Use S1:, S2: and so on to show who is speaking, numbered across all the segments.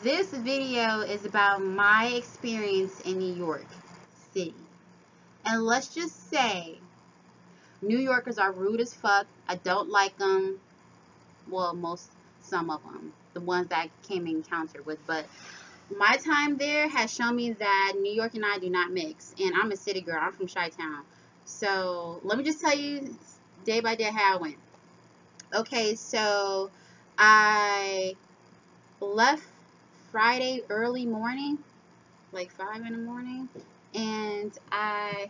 S1: This video is about my experience in New York City. And let's just say, New Yorkers are rude as fuck. I don't like them. Well, some of them. The ones that I came in encounter with. But my time there has shown me that New York and I do not mix. And I'm a city girl. I'm from Chi-Town. So, let me just tell you day by day how it went. Okay, so I left Friday early morning, like 5 in the morning, and I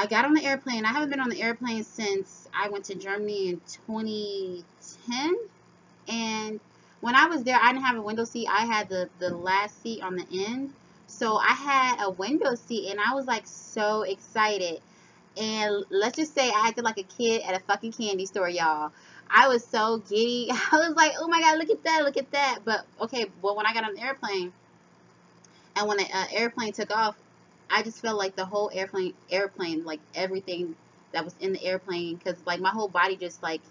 S1: got on the airplane. I haven't been on the airplane since I went to Germany in 2010. And when I was there, I didn't have a window seat. I had the last seat on the end. So I had a window seat, and I was like so excited. And let's just say I acted like a kid at a fucking candy store, y'all. I was so giddy. I was like, oh my God, look at that, look at that. But, okay, well, when I got on the airplane, and when the airplane took off, I just felt like the whole airplane, like everything that was in the airplane, because, like, my whole body just, like,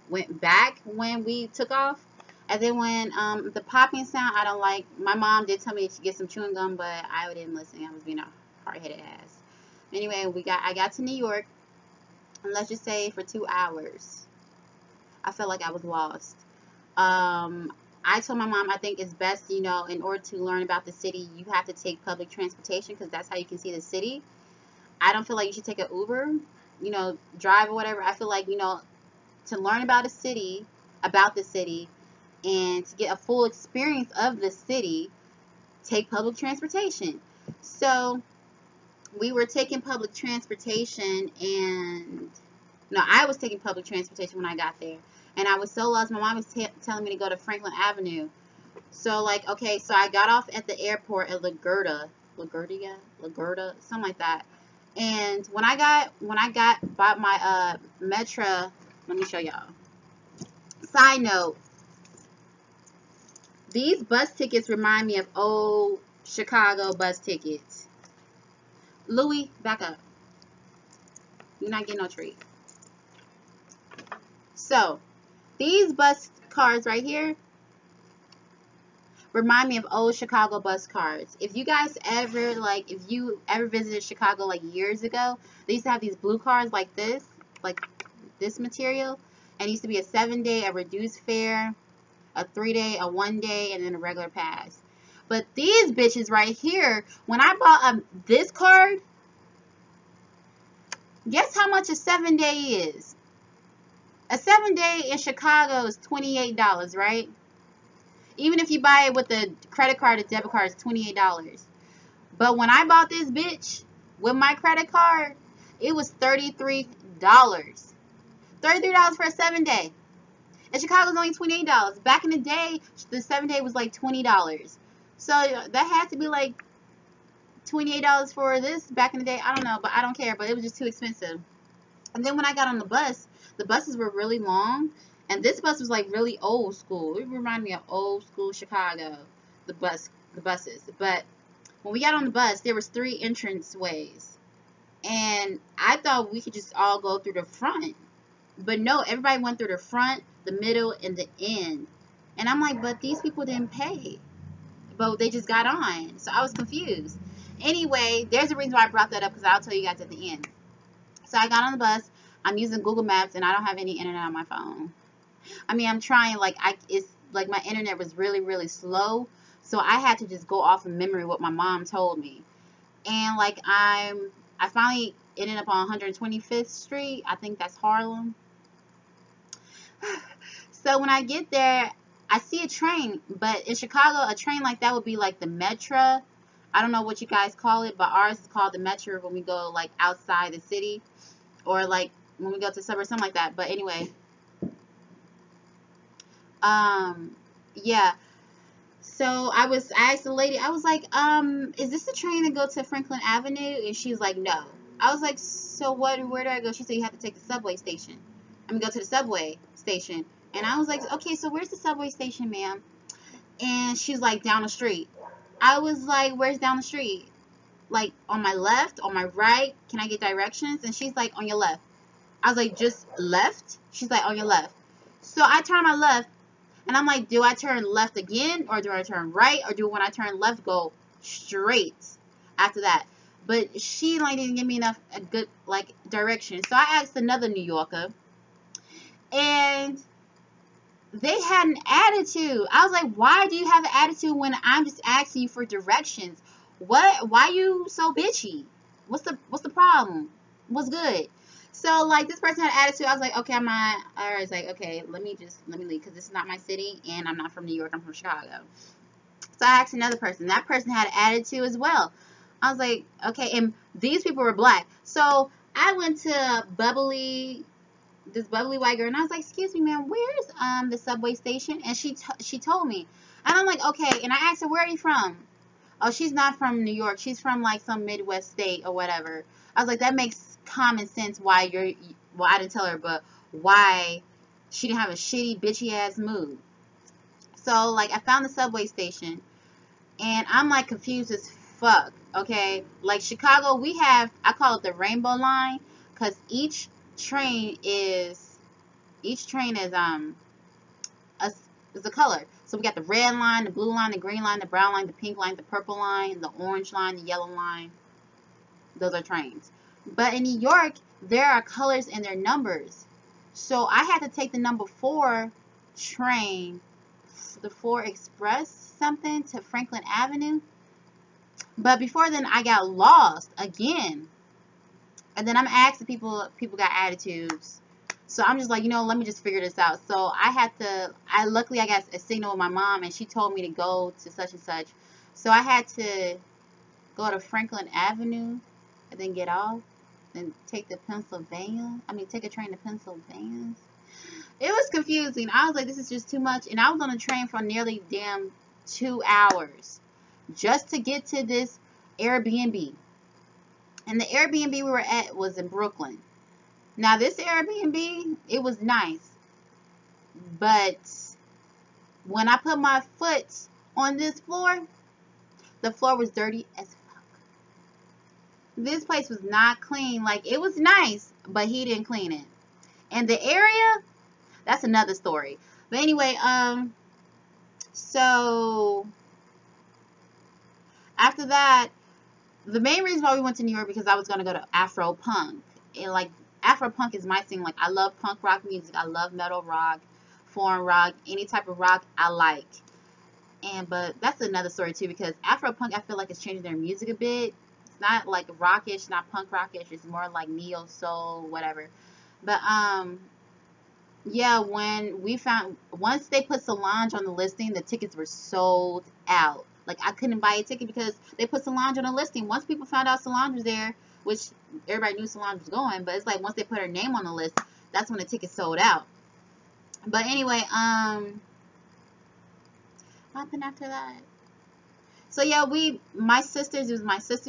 S1: went back when we took off. And then when the popping sound, I don't like. My mom did tell me to get some chewing gum, but I didn't listen. I was being a hard-headed ass. Anyway, I got to New York, and let's just say for 2 hours, I felt like I was lost. I told my mom I think it's best, in order to learn about the city, you have to take public transportation because that's how you can see the city. I don't feel like you should take an Uber, drive or whatever. I feel like, to learn about the city, and to get a full experience of the city, take public transportation. So we were taking public transportation, and no, I was taking public transportation when I got there, and I was so lost. My mom was telling me to go to Franklin Avenue. So, like, okay, so I got off at the airport at LaGuardia, something like that. And when I bought my Metro, let me show y'all. Side note, these bus tickets remind me of old Chicago bus tickets. Louis, back up. You're not getting no treat. So, these bus cards right here remind me of old Chicago bus cards. If you guys ever, if you ever visited Chicago, years ago, they used to have these blue cards like this material. And it used to be a 7-day, a reduced fare, a 3-day, a 1-day, and then a regular pass. But these bitches right here, when I bought this card, guess how much a 7-day is? A 7-day in Chicago is $28, right? Even if you buy it with a credit card or debit card, it's $28. But when I bought this bitch with my credit card, it was $33. $33 for a 7-day. In Chicago, it's only $28. Back in the day, the 7-day was like $20. So that had to be like $28 for this back in the day. I don't know, but I don't care. But it was just too expensive. And then when I got on the buses were really long. And this bus was like really old school. It reminded me of old school Chicago, the buses. But when we got on the bus, there was 3 entrance ways. And I thought we could just all go through the front. But no, everybody went through the front, the middle, and the end. And I'm like, but these people didn't pay. But they just got on. So I was confused. Anyway, there's a reason why I brought that up, because I'll tell you guys at the end. So I got on the bus. I'm using Google Maps, and I don't have any internet on my phone. I mean, I'm trying, it's like my internet was really, really slow. So I had to just go off of memory what my mom told me. And I finally ended up on 125th Street. I think that's Harlem. So when I get there, I see a train, but in Chicago, a train like that would be like the Metro. I don't know what you guys call it, but ours is called the Metro when we go outside the city, or when we go to suburbs, something like that. But anyway, yeah. So I asked the lady, I was like, is this the train to go to Franklin Avenue? And she was like, no. I was like, so where do I go? She said, you have to take the subway station. Go to the subway station. And I was like, okay, so where's the subway station, ma'am? And she's like, down the street. I was like, where's down the street? On my left, on my right? Can I get directions? And she's like, on your left. I was like, just left? She's like, on your left. So I turned my left, And I'm like, do I turn left again, or do I turn right, or do when I turn left go straight after that? But she like didn't give me enough a good like direction. So I asked another New Yorker, and they had an attitude. I was like, why do you have an attitude when I'm just asking you for directions? Why you so bitchy? What's the problem? What's good? So like this person had attitude. I was like, okay, I was like, okay, let me leave because this is not my city and I'm not from New York. I'm from Chicago. So I asked another person. That person had attitude as well. I was like, okay, and these people were black. So I went to this bubbly white girl, and I was like, excuse me, ma'am, where's the subway station? And she told me, and I'm like, okay. And I asked her, where are you from? Oh, she's not from New York. She's from like some Midwest state or whatever. I was like, that makes common sense why well, I didn't tell her, but why she didn't have a shitty, bitchy ass mood. So like I found the subway station, and I'm like confused as fuck. Okay, like Chicago, I call it the rainbow line, because each train a, is a color. So we got the red line, the blue line, the green line, the brown line, the pink line, the purple line, the orange line, the yellow line. Those are trains. But in New York, there are colors and their numbers. So I had to take the number 4 train, the 4 Express something, to Franklin Avenue. But before then, I got lost again. And then I'm asking people got attitudes. So I'm just like, let me just figure this out. So luckily I got a signal with my mom, and she told me to go to such and such. So I had to go to Franklin Avenue and then get off and take a train to Pennsylvania. It was confusing. I was like, this is just too much. And I was on a train for nearly damn 2 hours just to get to this Airbnb. And the Airbnb we were at was in Brooklyn. Now, this Airbnb, it was nice. But when I put my foot on this floor, the floor was dirty as fuck. This place was not clean. Like, it was nice, but he didn't clean it. And the area, that's another story. But anyway, so after that, the main reason why we went to New York because I was going to go to Afro Punk. And like Afro Punk is my thing. Like I love punk rock music. I love metal rock, foreign rock, any type of rock I like. But that's another story too, because Afro Punk, I feel like it's changing their music a bit. It's not like rockish, not punk rockish. It's more like neo soul, whatever. But yeah, once they put Solange on the listing, the tickets were sold out. Like I couldn't buy a ticket because they put Solange on the listing. Once people found out Solange was there, which everybody knew Solange was going, but it's like once they put her name on the list, that's when the tickets sold out. But anyway, what happened after that? So yeah, it was my sisters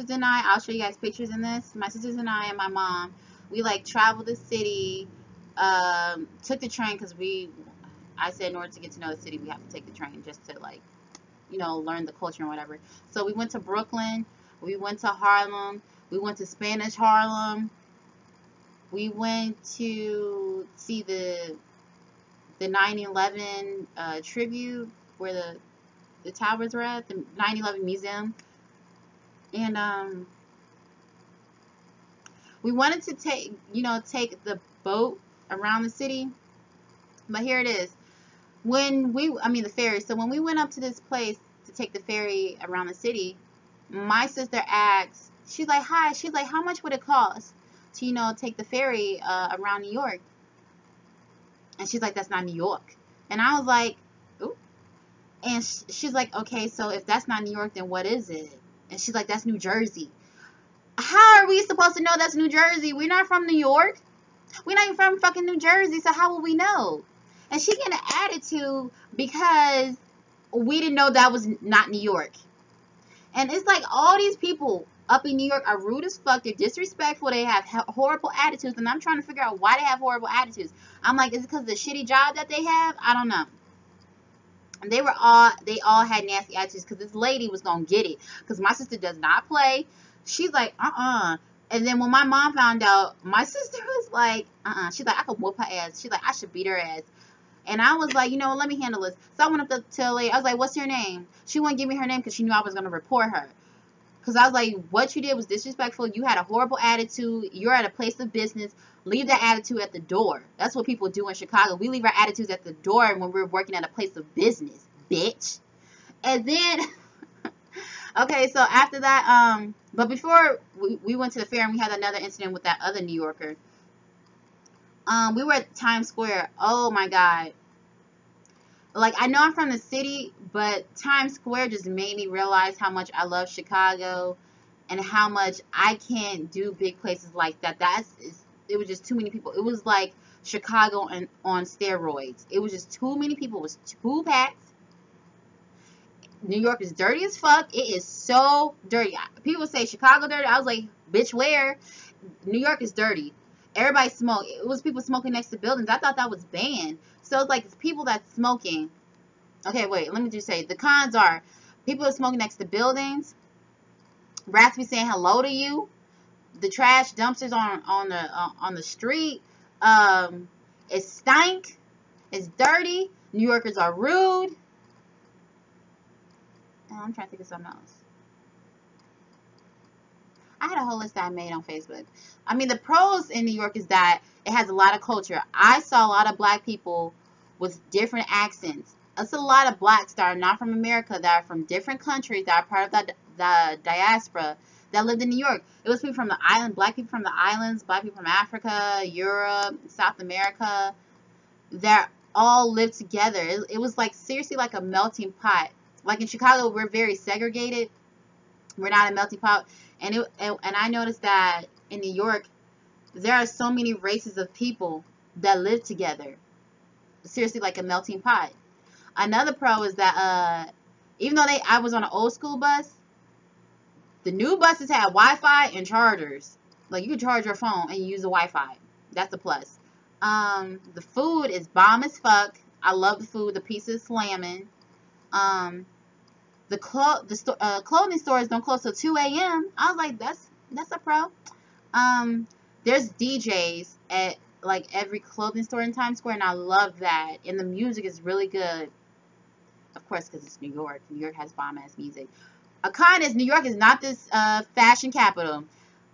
S1: and I. I'll show you guys pictures in this. My sisters and I and my mom, we like traveled the city, took the train because I said in order to get to know the city, we have to take the train just to like, learn the culture and whatever. So we went to Brooklyn, we went to Harlem, we went to Spanish Harlem, we went to see the 9/11 tribute where the towers were at, the 9/11 museum. And we wanted to take the boat around the city, but here it is. The ferry. So when we went up to this place to take the ferry around the city, my sister asked, she's like, hi, she's like, how much would it cost to, take the ferry around New York? And she's like, that's not New York. And I was like, ooh. And she's like, okay, so if that's not New York, then what is it? And she's like, that's New Jersey. How are we supposed to know that's New Jersey? We're not from New York. We're not even from fucking New Jersey, so how will we know? And she get an attitude because we didn't know that was not New York. And it's like all these people up in New York are rude as fuck. They're disrespectful. They have horrible attitudes. And I'm trying to figure out why they have horrible attitudes. I'm like, is it because of the shitty job that they have? I don't know. And they all had nasty attitudes because this lady was going to get it. Because my sister does not play. She's like, And then when my mom found out, my sister was like, She's like, I could whoop her ass. She's like, I should beat her ass. And I was like, you know, let me handle this. So I went up to the lady. I was like, what's your name? She wouldn't give me her name because she knew I was going to report her. Because I was like, what you did was disrespectful. You had a horrible attitude. You're at a place of business. Leave that attitude at the door. That's what people do in Chicago. We leave our attitudes at the door when we're working at a place of business, bitch. And then, okay, so after that, but before we went to the fair and we had another incident with that other New Yorker. We were at Times Square. Oh my God. Like, I know I'm from the city, but Times Square just made me realize how much I love Chicago and how much I can't do big places like that. It was just too many people. It was like Chicago on steroids. It was just too many people. It was too packed. New York is dirty as fuck. It is so dirty. People say Chicago dirty. I was like, bitch, where? New York is dirty. Everybody smoke. It was people smoking next to buildings. I thought that was banned. So it's like it's people that's smoking. Okay, wait. Let me just say the cons are people are smoking next to buildings. Rats be saying hello to you. The trash dumpsters on the street. It stank. It's dirty. New Yorkers are rude. I'm trying to think of something else. I had a whole list that I made on Facebook. I mean, the pros in New York is that it has a lot of culture. I saw a lot of black people with different accents. It's a lot of blacks that are not from America, that are from different countries, that are part of the diaspora, that lived in New York. It was people from the island, black people from the islands, black people from Africa, Europe, South America, that all lived together. It was like seriously like a melting pot. Like in Chicago, we're very segregated. We're not a melting pot. And I noticed that in New York, there are so many races of people that live together. Seriously, like a melting pot. Another pro is that even though I was on an old school bus, the new buses had Wi-Fi and chargers. Like, you can charge your phone and use the Wi-Fi. That's a plus. The food is bomb as fuck. I love the food. The pizza is slamming. The clothing stores don't close till 2 a.m. I was like, that's a pro. There's DJs at like every clothing store in Times Square, and I love that. And the music is really good. Of course, because it's New York. New York has bomb-ass music. A con is New York is not this fashion capital.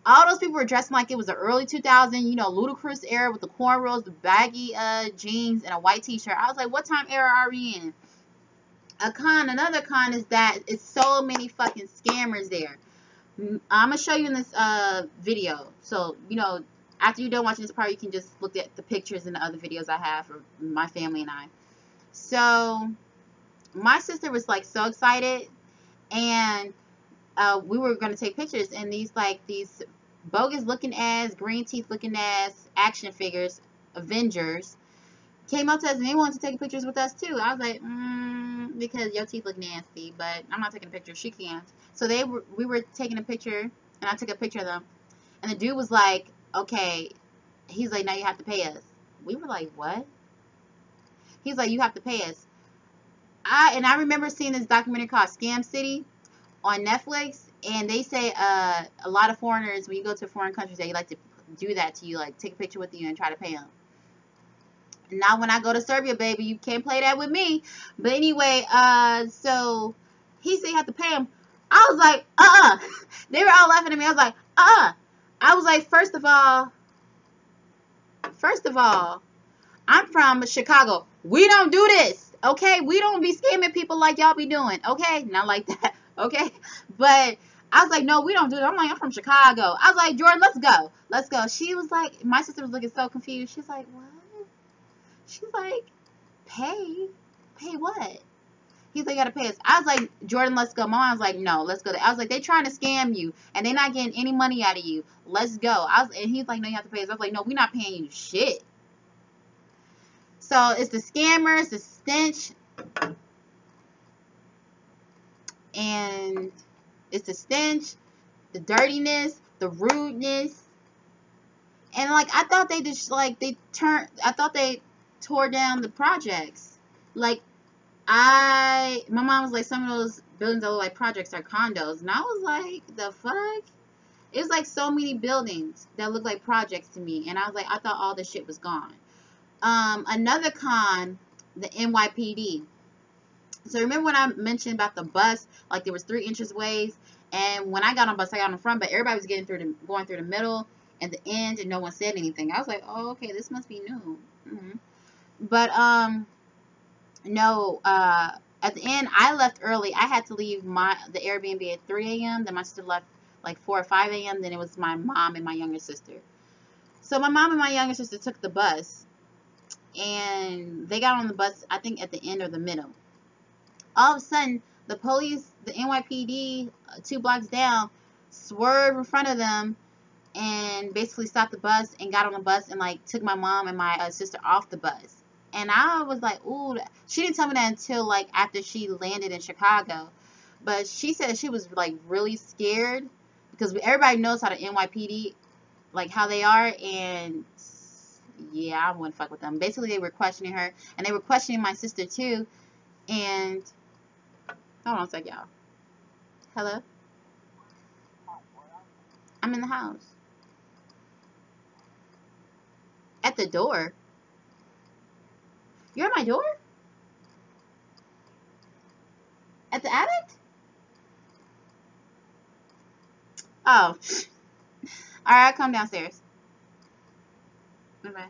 S1: All those people were dressing like it was the early 2000s, you know, ludicrous era with the cornrows, the baggy jeans, and a white t-shirt. I was like, what time era are we in? Another con is that it's so many fucking scammers there. I'm going to show you in this video. So, you know, after you're done watching this part, you can just look at the pictures and the other videos I have for my family and I. So, my sister was like so excited, and we were going to take pictures, and these bogus looking ass, green teeth looking ass action figures, Avengers, came up to us and they wanted to take pictures with us too. I was like, because your teeth look nasty, but I'm not taking a picture. She can't. So we were taking a picture, and I took a picture of them. And the dude was like, okay. He's like, now you have to pay us. We were like, what? He's like, you have to pay us. I remember seeing this documentary called Scam City on Netflix, and they say a lot of foreigners, when you go to foreign countries, they like to do that to you, like take a picture with you and try to pay them. Now, when I go to Serbia, baby, you can't play that with me. But anyway, so he said you have to pay him. I was like, They were all laughing at me. I was like, I was like, first of all, I'm from Chicago. We don't do this, okay? We don't be scamming people like y'all be doing, okay? Not like that, okay? But I was like, no, we don't do it. I'm like, I'm from Chicago. I was like, Jordan, let's go. Let's go. She was like, my sister was looking so confused. She's like, what? She's like, pay what? He's like, you gotta pay us. I was like, Jordan, let's go. My mom was like, no, let's go. I was like, they trying to scam you, and they not getting any money out of you. Let's go. And he's like, no, you have to pay us. I was like, no, we're not paying you shit. So it's the scammers, the stench, and it's the stench, the dirtiness, the rudeness, and like I thought they just like I thought they tore down the projects. Like my mom was like, some of those buildings that look like projects are condos, and I was like, the fuck? It was like so many buildings that look like projects to me, and I was like, I thought all this shit was gone. Another con the NYPD. So remember when I mentioned about the bus, like there was 3 entranceways, and when I got on the bus, I got on the front, but everybody was going through the middle and the end, and no one said anything. I was like, oh, okay, this must be new. But no, at the end, I left early. I had to leave the Airbnb at 3 a.m. Then my sister left like 4 or 5 a.m. Then it was my mom and my younger sister. So my mom and my younger sister took the bus, and they got on the bus, I think, at the end or the middle. All of a sudden, the police, the NYPD, 2 blocks down, swerved in front of them and basically stopped the bus and got on the bus and like took my mom and my sister off the bus. And I was like, ooh, she didn't tell me that until like after she landed in Chicago. But she said she was like really scared because everybody knows how the NYPD, like how they are. And yeah, I wouldn't fuck with them. Basically, they were questioning her, and they were questioning my sister too. And hold on a sec, y'all. Hello? I'm in the house. At the door? You're at my door? At the attic? Oh. Alright, I'll come downstairs. Okay.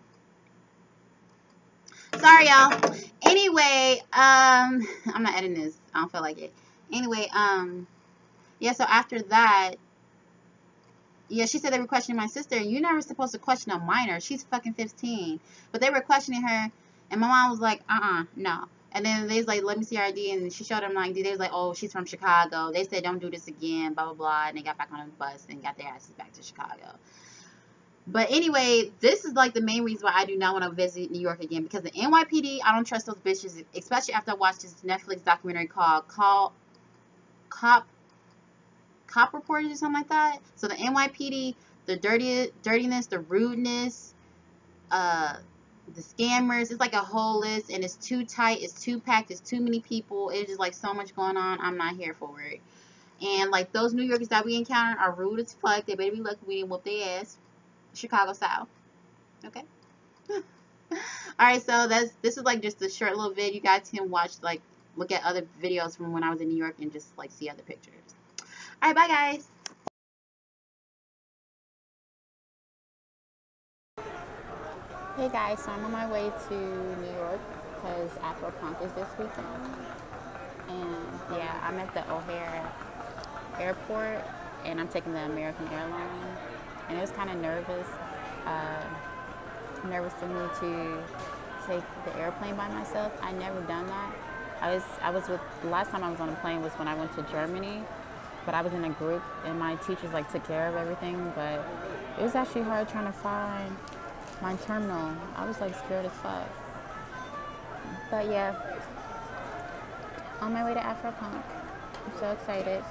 S1: Sorry, y'all. Anyway, I'm not editing this. I don't feel like it. Anyway, yeah, so after that, yeah, she said they were questioning my sister, and you're never supposed to question a minor. She's fucking 15. But they were questioning her, and my mom was like, no. And then they was like, let me see her ID, and she showed them my ID. They was like, oh, she's from Chicago. They said, don't do this again, blah, blah, blah. And they got back on the bus and got their asses back to Chicago. But anyway, this is like the main reason why I do not want to visit New York again. Because the NYPD, I don't trust those bitches, especially after I watched this Netflix documentary called Cop Reporters or something like that. So the NYPD, the dirtiness, the rudeness, the scammers, it's like a whole list, and it's too tight, it's too packed, it's too many people, it's just like so much going on. I'm not here for it. And like those New Yorkers that we encountered are rude as fuck. They better be lucky we didn't whoop their ass, Chicago style. Okay. Alright, so this is like just a short little vid. You guys can watch, like, look at other videos from when I was in New York and just like see other pictures. Alright, bye guys. Hey guys, so I'm on my way to New York because Afropunk is this weekend. And yeah, I'm at the O'Hare Airport and I'm taking the American airline. And it was kind of nervous for me to take the airplane by myself. I never done that. I was with, the last time I was on a plane was when I went to Germany, but I was in a group and my teachers like took care of everything. But it was actually hard trying to find my terminal. I was like scared as fuck. But yeah, on my way to Afropunk. I'm so excited.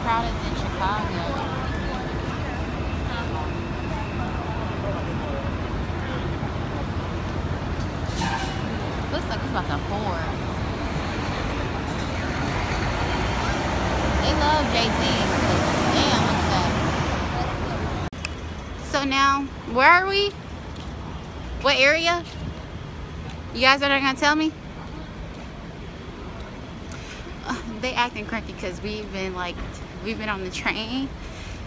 S1: Crowded than Chicago. Looks like it's about to pour. They love Jay-Z. Damn, look at that. So now. Where are we? What area? You guys are not gonna tell me? They acting cranky because we've been on the train,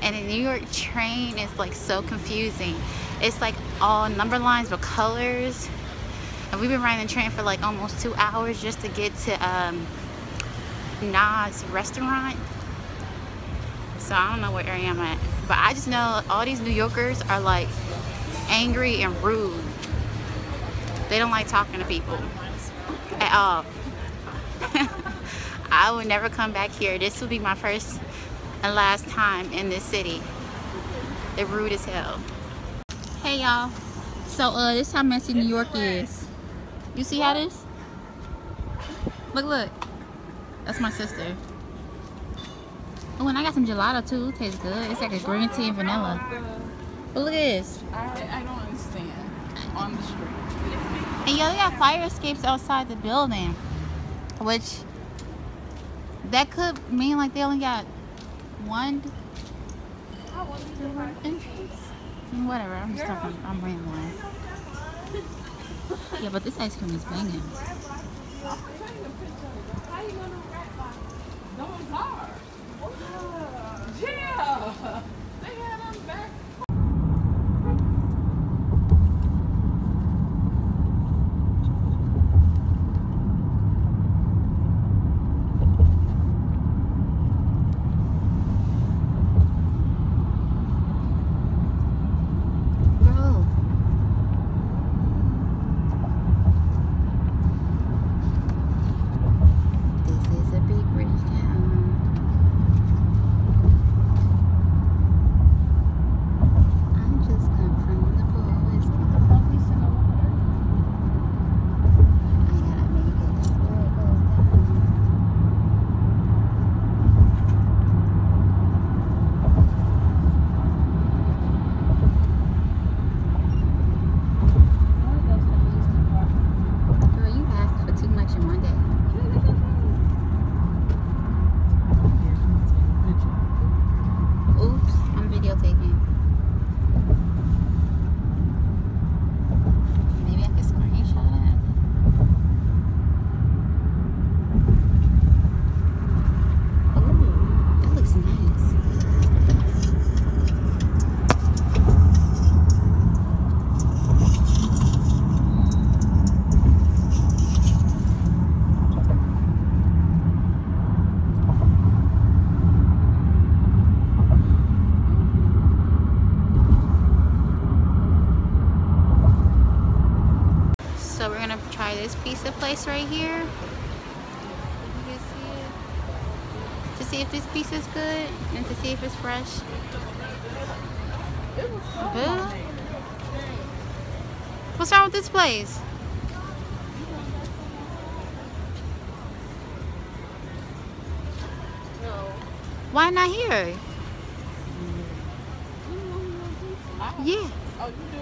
S1: and the New York train is like so confusing. It's like all number lines with colors, and we've been riding the train for like almost 2 hours just to get to Nas restaurant. So I don't know what area I'm at, but I just know all these New Yorkers are like angry and rude. They don't like talking to people at all. I would never come back here. This will be my first and last time in this city. They're rude as hell. Hey y'all. So this is how messy New York is. You see how this? Look. That's my sister. Oh, and I got some gelato too. It tastes good. It's like a green tea and vanilla. But look at this.
S2: I don't understand. On the street.
S1: And yo, they got fire escapes outside the building, which that could mean like they only got one entrance. Whatever. I'm just talking. I'm rambling. Yeah, but this ice cream is banging.
S2: Yeah, they had them back.
S1: So we're gonna try this pizza place right here. You can see it. To see if this pizza is good and to see if it's fresh. But what's wrong with this place? Why not here? Yeah.
S2: Oh, you do?